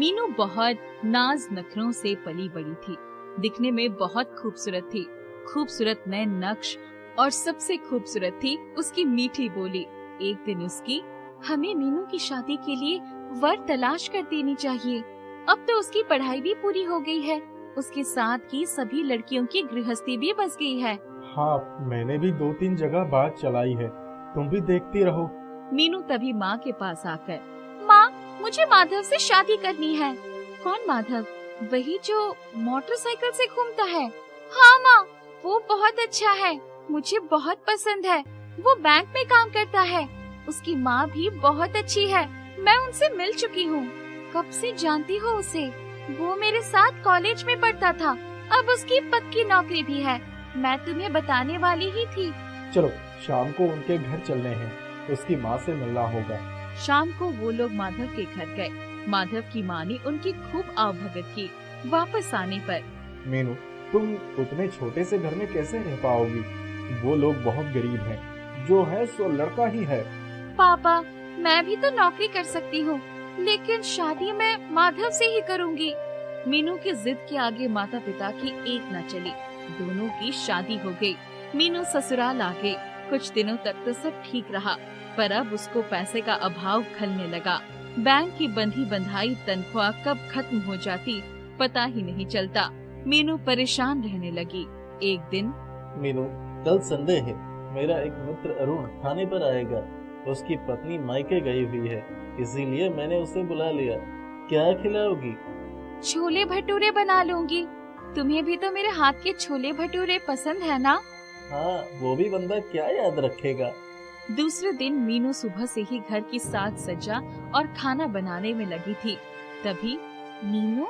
मीनू बहुत नाज नखरों से पली बड़ी थी। दिखने में बहुत खूबसूरत थी। खूबसूरत नए नक्श और सबसे खूबसूरत थी उसकी मीठी बोली। एक दिन उसकी, हमें मीनू की शादी के लिए वर तलाश कर देनी चाहिए। अब तो उसकी पढ़ाई भी पूरी हो गई है। उसके साथ ही सभी लड़कियों की गृहस्थी भी बस गई है। हाँ, मैंने भी 2-3 जगह बात चलाई है, तुम भी देखती रहो। मीनू तभी माँ के पास आकर, माँ, मुझे माधव से शादी करनी है। कौन माधव? वही जो मोटरसाइकिल से घूमता है। हाँ माँ, वो बहुत अच्छा है, मुझे बहुत पसंद है। वो बैंक में काम करता है। उसकी माँ भी बहुत अच्छी है, मैं उनसे मिल चुकी हूँ। कब से जानती हो उसे? वो मेरे साथ कॉलेज में पढ़ता था। अब उसकी पक्की नौकरी भी है। मैं तुम्हें बताने वाली ही थी। चलो शाम को उनके घर चलने हैं, उसकी माँ से मिलना होगा। शाम को वो लोग माधव के घर गए। माधव की माँ ने उनकी खूब आवभगत की। वापस आने पर, मीनू, तुम उतने छोटे से घर में कैसे रह पाओगी? वो लोग बहुत गरीब हैं, जो है सो लड़का ही है। पापा, मैं भी तो नौकरी कर सकती हूँ, लेकिन शादी मैं माधव से ही करूँगी। मीनू की जिद के आगे माता पिता की एक न चली। दोनों की शादी हो गई। मीनू ससुराल आ गई। कुछ दिनों तक तो सब ठीक रहा, पर अब उसको पैसे का अभाव खलने लगा। बैंक की बंधी बंधाई तनख्वाह कब खत्म हो जाती पता ही नहीं चलता। मीनू परेशान रहने लगी। एक दिन, मीनू, कल संडे है, मेरा एक मित्र अरुण खाने पर आएगा। उसकी पत्नी मायके गई हुई है, इसीलिए मैंने उसे बुला लिया। क्या खिलाओगी? छोले भटूरे बना लूंगी। तुम्हें भी तो मेरे हाथ के छोले भटूरे पसंद है ना? हाँ, वो भी बंदा क्या याद रखेगा। दूसरे दिन मीनू सुबह से ही घर की साज सज्जा और खाना बनाने में लगी थी। तभी, मीनू,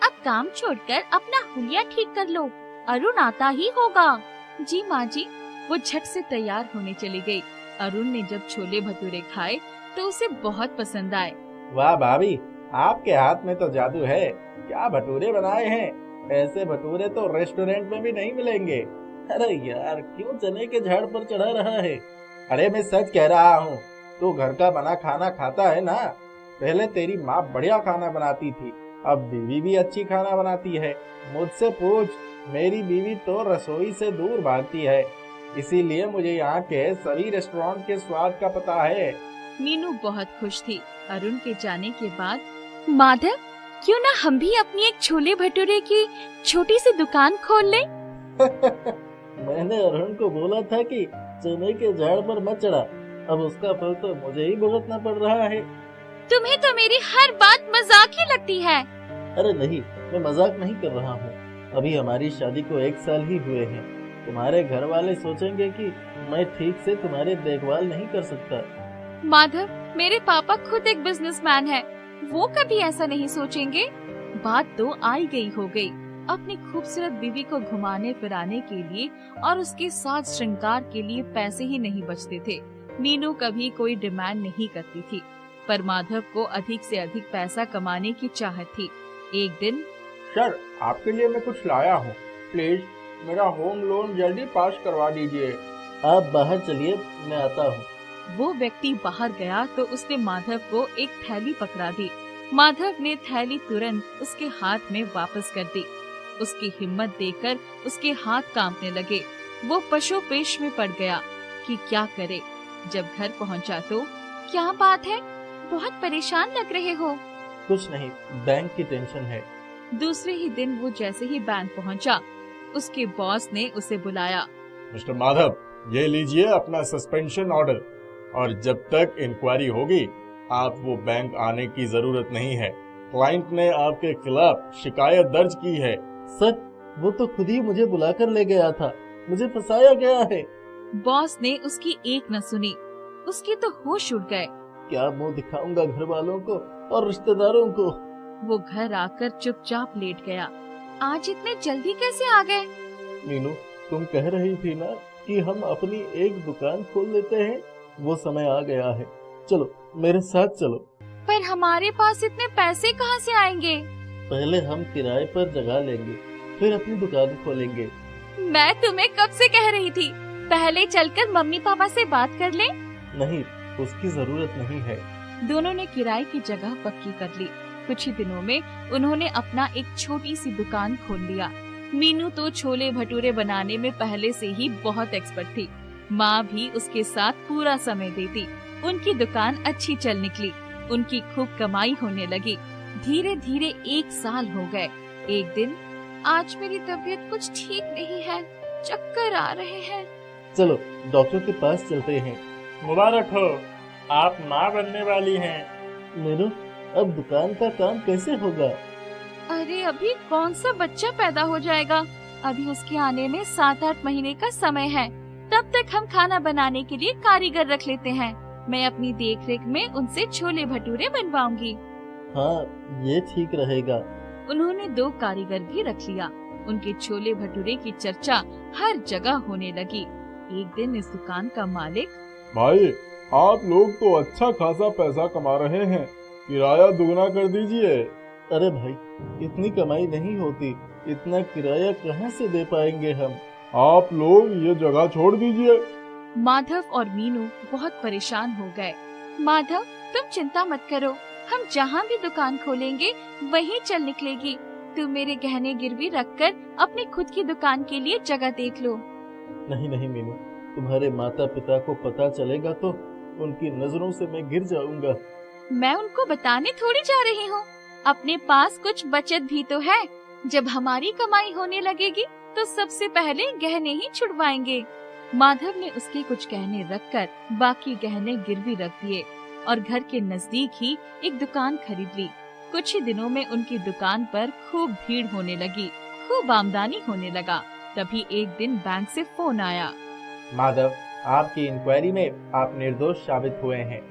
अब काम छोड़कर अपना हुलिया ठीक कर लो, अरुण आता ही होगा। जी माँ जी। वो झट से तैयार होने चली गई। अरुण ने जब छोले भटूरे खाए तो उसे बहुत पसंद आए। वाह भाभी, आपके हाथ में तो जादू है। क्या भटूरे बनाए हैं? ऐसे भटूरे तो रेस्टोरेंट में भी नहीं मिलेंगे। अरे यार, क्यों चने के झाड़ पर चढ़ा रहा है? अरे मैं सच कह रहा हूँ, तू घर का बना खाना खाता है ना? पहले तेरी माँ बढ़िया खाना बनाती थी, अब बीवी भी अच्छी खाना बनाती है। मुझसे पूछ, मेरी बीवी तो रसोई से दूर भागती है, इसीलिए मुझे यहाँ के सभी रेस्टोरेंट के स्वाद का पता है। मीनू बहुत खुश थी। अरुण के जाने के बाद, माधव, क्यों ना हम भी अपनी एक छोले भटूरे की छोटी सी दुकान खोल लें? मैंने अरुण को बोला था कि चने के झाड़ पर मत चढ़ा, अब उसका फल तो मुझे ही भुगतना पड़ रहा है। तुम्हें तो मेरी हर बात मजाक ही लगती है। अरे नहीं, मैं मजाक नहीं कर रहा हूँ। अभी हमारी शादी को 1 साल ही हुए हैं। तुम्हारे घर वाले सोचेंगे कि मैं ठीक से तुम्हारी देखभाल नहीं कर सकता। माधव, मेरे पापा खुद एक बिजनेसमैन है, वो कभी ऐसा नहीं सोचेंगे। बात तो आई गई हो गई। अपनी खूबसूरत बीवी को घुमाने फिराने के लिए और उसके साथ श्रृंगार के लिए पैसे ही नहीं बचते थे। मीनू कभी कोई डिमांड नहीं करती थी, पर माधव को अधिक से अधिक पैसा कमाने की चाहत थी। एक दिन, सर, आपके लिए मैं कुछ लाया हूँ, प्लीज मेरा होम लोन जल्दी पास करवा दीजिए। आप बाहर चलिए, मैं आता हूँ। वो व्यक्ति बाहर गया तो उसने माधव को एक थैली पकड़ा दी। माधव ने थैली तुरंत उसके हाथ में वापस कर दी। उसकी हिम्मत देखकर उसके हाथ कांपने लगे। वो पशोपेश में पड़ गया कि क्या करे। जब घर पहुंचा तो, क्या बात है, बहुत परेशान लग रहे हो? कुछ नहीं, बैंक की टेंशन है। दूसरे ही दिन वो जैसे ही बैंक पहुंचा, उसके बॉस ने उसे बुलाया। मिस्टर माधव, ये लीजिए अपना सस्पेंशन ऑर्डर, और जब तक इंक्वायरी होगी आप वो बैंक आने की जरूरत नहीं है। क्लाइंट ने आपके खिलाफ शिकायत दर्ज की है। सर, वो तो खुद ही मुझे बुलाकर ले गया था, मुझे फंसाया गया है। बॉस ने उसकी एक न सुनी। उसके तो होश उड़ गए। क्या मुंह दिखाऊंगा घर वालों को और रिश्तेदारों को? वो घर आकर चुपचाप लेट गया। आज इतने जल्दी कैसे आ गए? मीनू, तुम कह रही थी ना कि हम अपनी एक दुकान खोल लेते हैं, वो समय आ गया है। चलो मेरे साथ चलो। पर हमारे पास इतने पैसे कहाँ से आएंगे? पहले हम किराए पर जगह लेंगे, फिर अपनी दुकान खोलेंगे। मैं तुम्हें कब से कह रही थी, पहले चलकर मम्मी पापा से बात कर ले। नहीं, उसकी जरूरत नहीं है। दोनों ने किराए की जगह पक्की कर ली। कुछ ही दिनों में उन्होंने अपना एक छोटी सी दुकान खोल लिया। मीनू तो छोले भटूरे बनाने में पहले से ही बहुत एक्सपर्ट थी। माँ भी उसके साथ पूरा समय देती। उनकी दुकान अच्छी चल निकली। उनकी खूब कमाई होने लगी। धीरे धीरे 1 साल हो गए। एक दिन, आज मेरी तबीयत कुछ ठीक नहीं है, चक्कर आ रहे हैं। चलो डॉक्टर के पास चलते हैं। मुबारक हो, आप माँ बनने वाली हैं। मीनू, अब दुकान का काम कैसे होगा? अरे अभी कौन सा बच्चा पैदा हो जाएगा? अभी उसके आने में 7-8 महीने का समय है। तब तक हम खाना बनाने के लिए कारीगर रख लेते हैं। मैं अपनी देखरेख में उनसे छोले भटूरे बनवाऊंगी। हाँ, ये ठीक रहेगा। उन्होंने 2 कारीगर भी रख लिया। उनके छोले भटूरे की चर्चा हर जगह होने लगी। एक दिन इस दुकान का मालिक, भाई, आप लोग तो अच्छा खासा पैसा कमा रहे हैं, किराया दुगना कर दीजिए। अरे भाई, इतनी कमाई नहीं होती, इतना किराया कहाँ से दे पाएंगे हम? आप लोग ये जगह छोड़ दीजिए। माधव और मीनू बहुत परेशान हो गए। माधव, तुम चिंता मत करो, हम जहाँ भी दुकान खोलेंगे वहीं चल निकलेगी। तुम मेरे गहने गिरवी रखकर अपनी खुद की दुकान के लिए जगह देख लो। नहीं नहीं मीनू, तुम्हारे माता पिता को पता चलेगा तो उनकी नजरों से मैं गिर जाऊंगा। मैं उनको बताने थोड़ी जा रही हूँ। अपने पास कुछ बचत भी तो है। जब हमारी कमाई होने लगेगी तो सबसे पहले गहने ही छुड़वाएंगे। माधव ने उसके कुछ गहने रखकर बाकी गहने गिरवी रख दिए और घर के नजदीक ही एक दुकान खरीद ली। कुछ ही दिनों में उनकी दुकान पर खूब भीड़ होने लगी, खूब आमदनी होने लगा। तभी एक दिन बैंक से फोन आया। माधव, आपकी इंक्वायरी में आप निर्दोष साबित हुए हैं।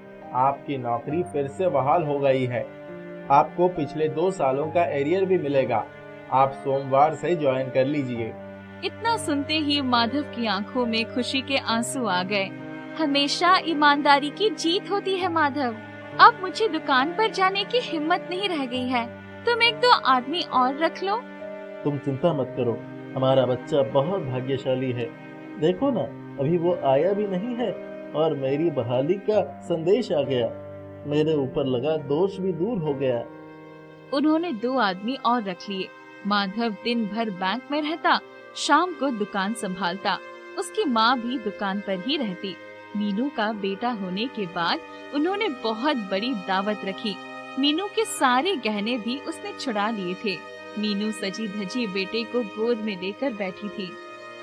आपकी नौकरी फिर से बहाल हो गई है। आपको पिछले 2 सालों का एरियर भी मिलेगा। आप सोमवार से ज्वाइन कर लीजिए। इतना सुनते ही माधव की आंखों में खुशी के आंसू आ गए। हमेशा ईमानदारी की जीत होती है माधव। अब मुझे दुकान पर जाने की हिम्मत नहीं रह गई है। तुम 1-2 आदमी और रख लो। तुम चिंता मत करो, हमारा बच्चा बहुत भाग्यशाली है। देखो ना, अभी वो आया भी नहीं है और मेरी बहाली का संदेश आ गया। मेरे ऊपर लगा दोष भी दूर हो गया। उन्होंने 2 आदमी और रख लिए। माधव दिन भर बैंक में रहता, शाम को दुकान संभालता। उसकी माँ भी दुकान पर ही रहती। मीनू का बेटा होने के बाद उन्होंने बहुत बड़ी दावत रखी। मीनू के सारे गहने भी उसने छुड़ा लिए थे। मीनू सजी धजी बेटे को गोद में लेकर बैठी थी।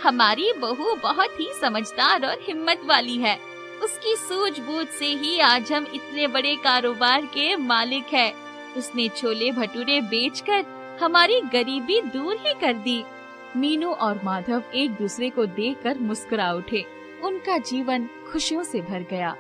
हमारी बहू बहुत ही समझदार और हिम्मत वाली है। उसकी सूझबूझ से ही आज हम इतने बड़े कारोबार के मालिक हैं। उसने छोले भटूरे बेचकर हमारी गरीबी दूर ही कर दी। मीनू और माधव एक दूसरे को देखकर मुस्कुरा उठे। उनका जीवन खुशियों से भर गया।